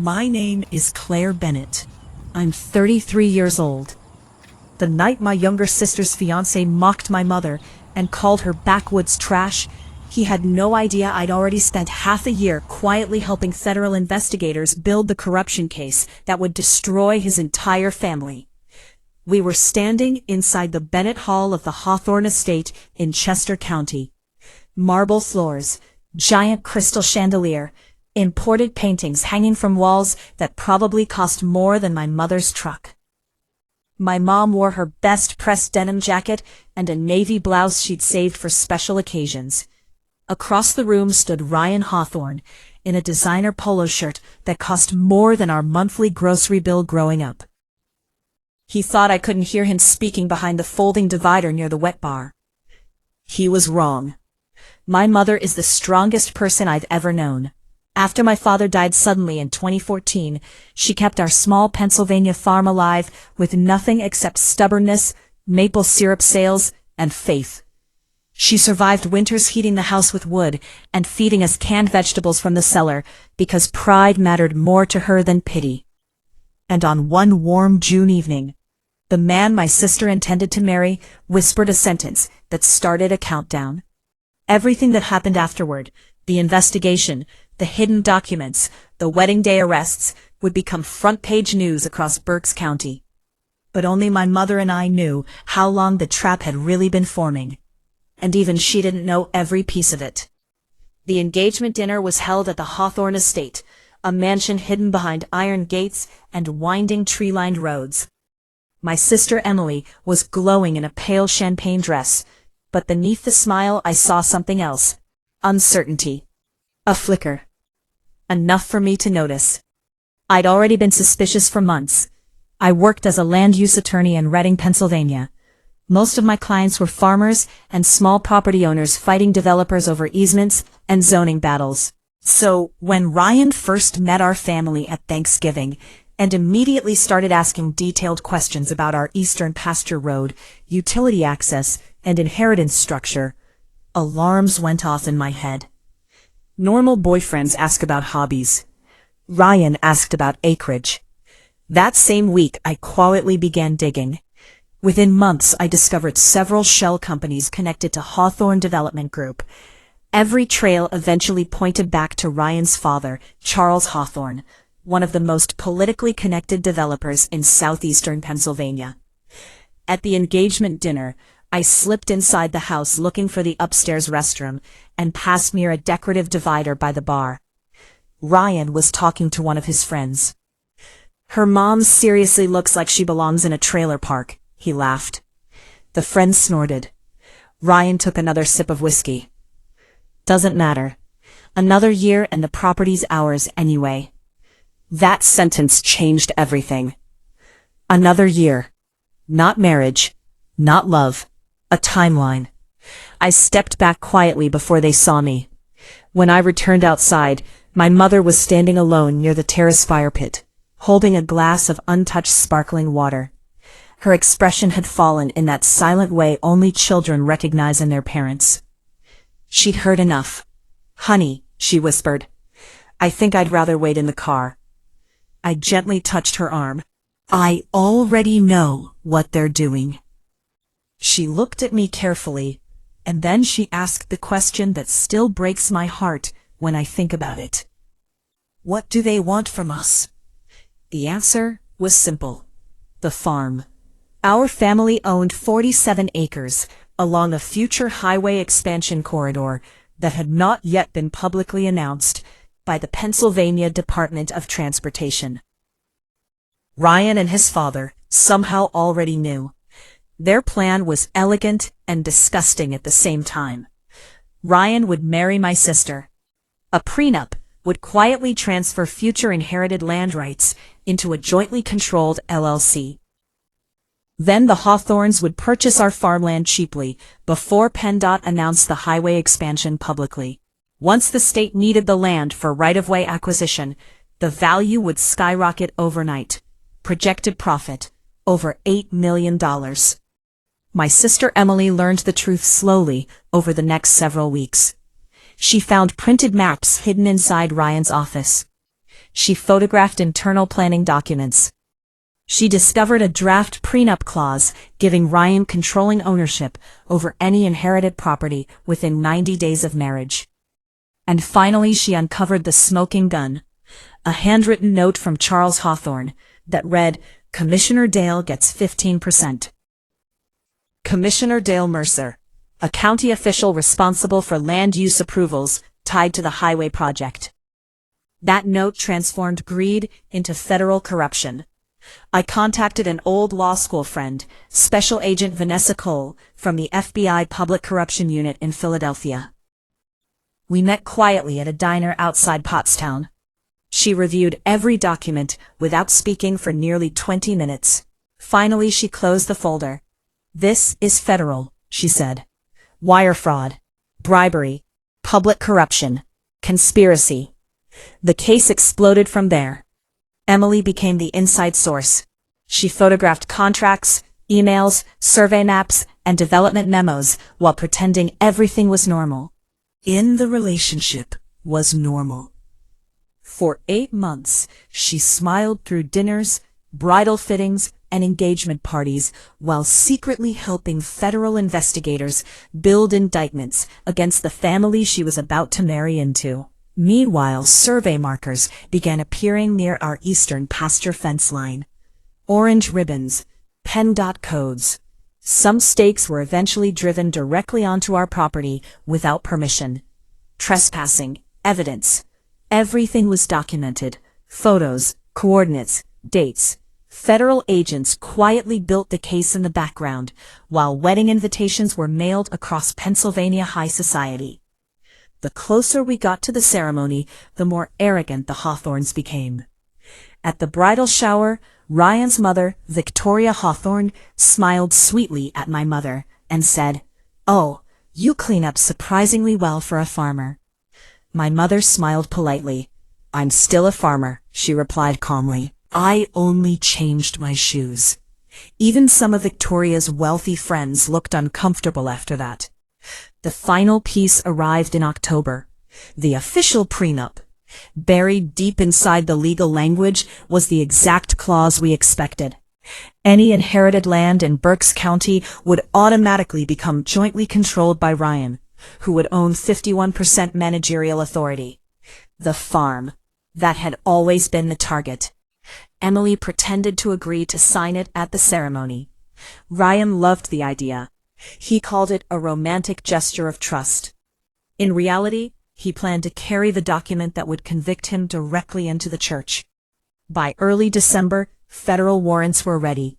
My name is Claire Bennett. I'm 33 years old. The night my younger sister's fiancé mocked my mother and called her backwoods trash, he had no idea I'd already spent half a year quietly helping federal investigators build the corruption case that would destroy his entire family. We were standing inside the Bennett Hall of the Hawthorne Estate in Chester County. Marble floors, giant crystal chandelier, imported paintings hanging from walls that probably cost more than my mother's truck. My mom wore her best pressed denim jacket and a navy blouse she'd saved for special occasions. Across the room stood Ryan Hawthorne in a designer polo shirt that cost more than our monthly grocery bill growing up. He thought I couldn't hear him speaking behind the folding divider near the wet bar. He was wrong. My mother is the strongest person I've ever known. After my father died suddenly in 2014, she kept our small Pennsylvania farm alive with nothing except stubbornness, maple syrup sales, and faith. She survived winters heating the house with wood and feeding us canned vegetables from the cellar because pride mattered more to her than pity. And on one warm June evening, the man my sister intended to marry whispered a sentence that started a countdown. Everything that happened afterward, the investigation, the hidden documents, the wedding day arrests, would become front-page news across Berks County. But only my mother and I knew how long the trap had really been forming. And even she didn't know every piece of it. The engagement dinner was held at the Hawthorne Estate, a mansion hidden behind iron gates and winding tree-lined roads. My sister Emily was glowing in a pale champagne dress, but beneath the smile I saw something else. Uncertainty. A flicker. Enough for me to notice. I'd already been suspicious for months. I worked as a land use attorney in Reading, Pennsylvania. Most of my clients were farmers and small property owners fighting developers over easements and zoning battles. So, when Ryan first met our family at Thanksgiving and immediately started asking detailed questions about our eastern pasture road, utility access, and inheritance structure, alarms went off in my head. Normal boyfriends ask about hobbies. Ryan asked about acreage. That same week, I quietly began digging. Within months, I discovered several shell companies connected to Hawthorne Development Group. Every trail eventually pointed back to Ryan's father, Charles Hawthorne, one of the most politically connected developers in southeastern Pennsylvania. At the engagement dinner, I slipped inside the house looking for the upstairs restroom and passed near a decorative divider by the bar. Ryan was talking to one of his friends. "Her mom seriously looks like she belongs in a trailer park," he laughed. The friend snorted. Ryan took another sip of whiskey. "Doesn't matter. Another year and the property's ours anyway." That sentence changed everything. Another year. Not marriage. Not love. A timeline. I stepped back quietly before they saw me. When I returned outside, my mother was standing alone near the terrace fire pit, holding a glass of untouched sparkling water. Her expression had fallen in that silent way only children recognize in their parents. She'd heard enough. "Honey," she whispered, "I think I'd rather wait in the car." I gently touched her arm. "I already know what they're doing." She looked at me carefully, and then she asked the question that still breaks my heart when I think about it. "What do they want from us?" The answer was simple. The farm. Our family owned 47 acres along a future highway expansion corridor that had not yet been publicly announced by the Pennsylvania Department of Transportation. Ryan and his father somehow already knew. Their plan was elegant and disgusting at the same time. Ryan would marry my sister. A prenup would quietly transfer future inherited land rights into a jointly controlled LLC. Then the Hawthornes would purchase our farmland cheaply before PennDOT announced the highway expansion publicly. Once the state needed the land for right-of-way acquisition, the value would skyrocket overnight. Projected profit, over $8 million. My sister Emily learned the truth slowly over the next several weeks. She found printed maps hidden inside Ryan's office. she photographed internal planning documents. She discovered a draft prenup clause giving Ryan controlling ownership over any inherited property within 90 days of marriage. And finally she uncovered the smoking gun, a handwritten note from Charles Hawthorne that read, "Commissioner Dale gets 15%. Commissioner Dale Mercer, a county official responsible for land use approvals tied to the highway project." That note transformed greed into federal corruption. I contacted an old law school friend, Special Agent Vanessa Cole, from the FBI Public Corruption Unit in Philadelphia. We met quietly at a diner outside Pottstown. She reviewed every document without speaking for nearly 20 minutes. Finally, she closed the folder. "This is federal," she said. "Wire fraud, bribery, public corruption, conspiracy." The case exploded from there. Emily became the inside source. She photographed contracts, emails, survey maps, and development memos while pretending everything was normal. The relationship was normal. For 8 months, she smiled through dinners, bridal fittings, and engagement parties while secretly helping federal investigators build indictments against the family she was about to marry into. Meanwhile, survey markers began appearing near our eastern pasture fence line. Orange ribbons, PennDOT codes. Some stakes were eventually driven directly onto our property without permission. Trespassing, evidence. Everything was documented. Photos, coordinates, dates. Federal agents quietly built the case in the background, while wedding invitations were mailed across Pennsylvania high society. The closer we got to the ceremony, the more arrogant the Hawthornes became. At the bridal shower, Ryan's mother, Victoria Hawthorne, smiled sweetly at my mother and said, "Oh, you clean up surprisingly well for a farmer." My mother smiled politely. "I'm still a farmer," she replied calmly. "I only changed my shoes." Even some of Victoria's wealthy friends looked uncomfortable after that. The final piece arrived in October. The official prenup. Buried deep inside the legal language was the exact clause we expected. Any inherited land in Berks County would automatically become jointly controlled by Ryan, who would own 51% managerial authority. The farm. That had always been the target. Emily pretended to agree to sign it at the ceremony. Ryan loved the idea. He called it a romantic gesture of trust. In reality, he planned to carry the document that would convict him directly into the church. By early December, federal warrants were ready.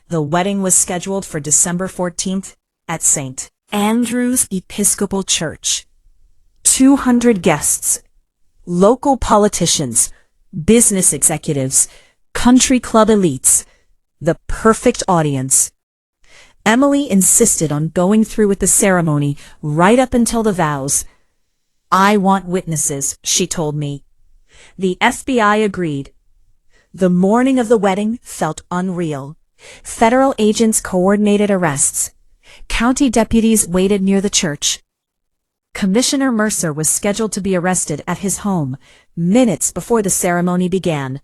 The wedding was scheduled for December 14th at St. Andrew's Episcopal Church. 200 guests, local politicians, business executives, country club elites, the perfect audience. Emily insisted on going through with the ceremony right up until the vows. "I want witnesses," she told me. The FBI agreed. The morning of the wedding felt unreal. Federal agents coordinated arrests. County deputies waited near the church. Commissioner Mercer was scheduled to be arrested at his home minutes before the ceremony began.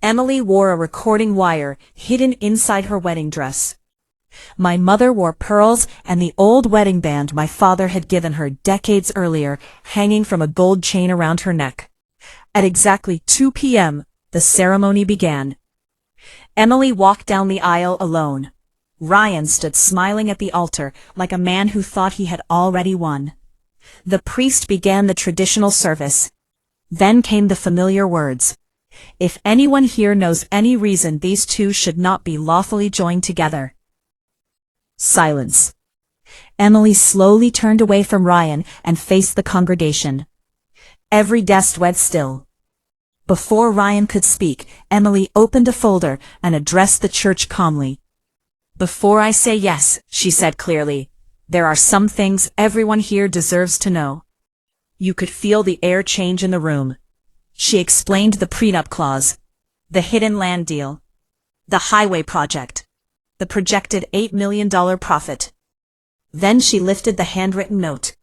Emily wore a recording wire hidden inside her wedding dress. My mother wore pearls and the old wedding band my father had given her decades earlier hanging from a gold chain around her neck. At exactly 2 p.m., the ceremony began. Emily walked down the aisle alone. Ryan stood smiling at the altar like a man who thought he had already won. The priest began the traditional service. Then came the familiar words. "If anyone here knows any reason these two should not be lawfully joined together." Silence. Emily slowly turned away from Ryan and faced the congregation. Every desk went still. Before Ryan could speak, Emily opened a folder and addressed the church calmly. "Before I say yes," she said clearly, "there are some things everyone here deserves to know." You could feel the air change in the room. She explained the prenup clause, the hidden land deal, the highway project, the projected $8 million profit. Then she lifted the handwritten note.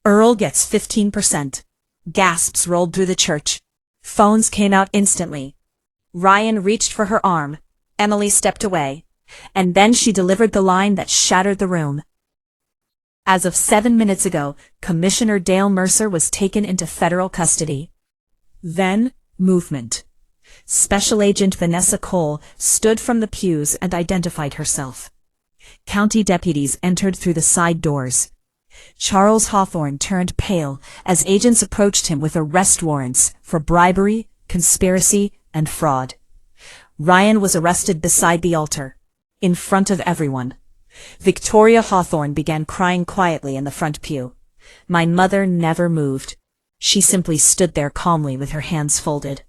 "Earl gets 15%. Gasps rolled through the church. Phones came out instantly. Ryan reached for her arm. Emily stepped away. And then she delivered the line that shattered the room. As of 7 minutes ago, Commissioner Dale Mercer was taken into federal custody. Then, movement. Special Agent Vanessa Cole stood from the pews and identified herself. County deputies entered through the side doors. Charles Hawthorne turned pale as agents approached him with arrest warrants for bribery, conspiracy, and fraud. Ryan was arrested beside the altar, in front of everyone. Victoria Hawthorne began crying quietly in the front pew. My mother never moved. She simply stood there calmly with her hands folded.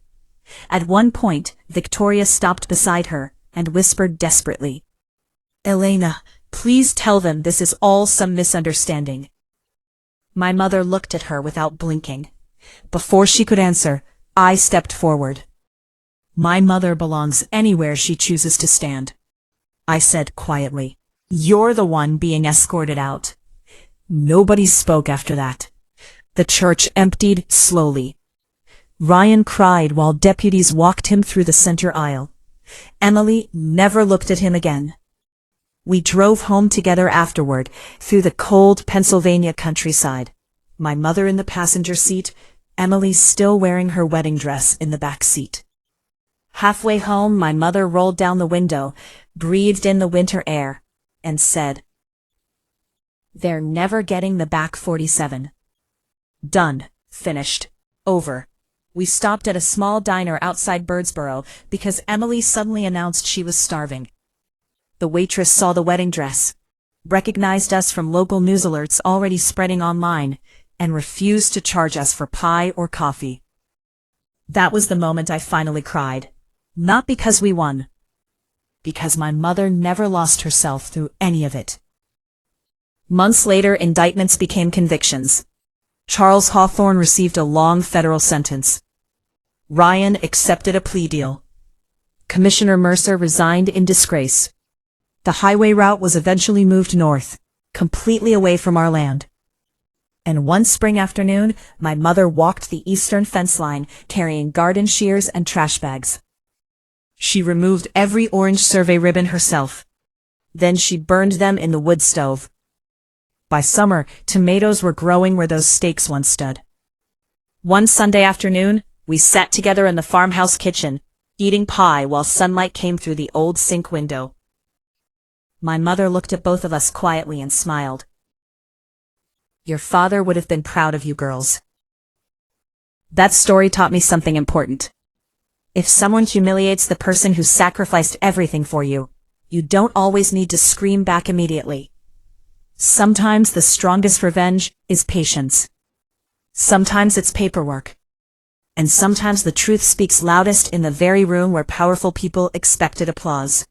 At one point, Victoria stopped beside her and whispered desperately, "Elena, please tell them this is all some misunderstanding." My mother looked at her without blinking. Before she could answer, I stepped forward. "My mother belongs anywhere she chooses to stand," I said quietly. "You're the one being escorted out." Nobody spoke after that. The church emptied slowly. Ryan cried while deputies walked him through the center aisle. Emily never looked at him again. We drove home together afterward, through the cold Pennsylvania countryside. My mother in the passenger seat, Emily still wearing her wedding dress in the back seat. Halfway home, my mother rolled down the window, breathed in the winter air, and said, "They're never getting the back 47. Done. Finished. Over." We stopped at a small diner outside Birdsboro because Emily suddenly announced she was starving. The waitress saw the wedding dress, recognized us from local news alerts already spreading online, and refused to charge us for pie or coffee. That was the moment I finally cried. Not because we won, because my mother never lost herself through any of it. Months later, indictments became convictions. Charles Hawthorne received a long federal sentence. Ryan accepted a plea deal. Commissioner Mercer resigned in disgrace. The highway route was eventually moved north, completely away from our land. And one spring afternoon, my mother walked the eastern fence line, carrying garden shears and trash bags. She removed every orange survey ribbon herself. Then she burned them in the wood stove. By summer, tomatoes were growing where those stakes once stood. One Sunday afternoon, we sat together in the farmhouse kitchen, eating pie while sunlight came through the old sink window. My mother looked at both of us quietly and smiled. "Your father would have been proud of you girls." That story taught me something important. If someone humiliates the person who sacrificed everything for you, you don't always need to scream back immediately. Sometimes the strongest revenge is patience. Sometimes it's paperwork. And sometimes the truth speaks loudest in the very room where powerful people expected applause.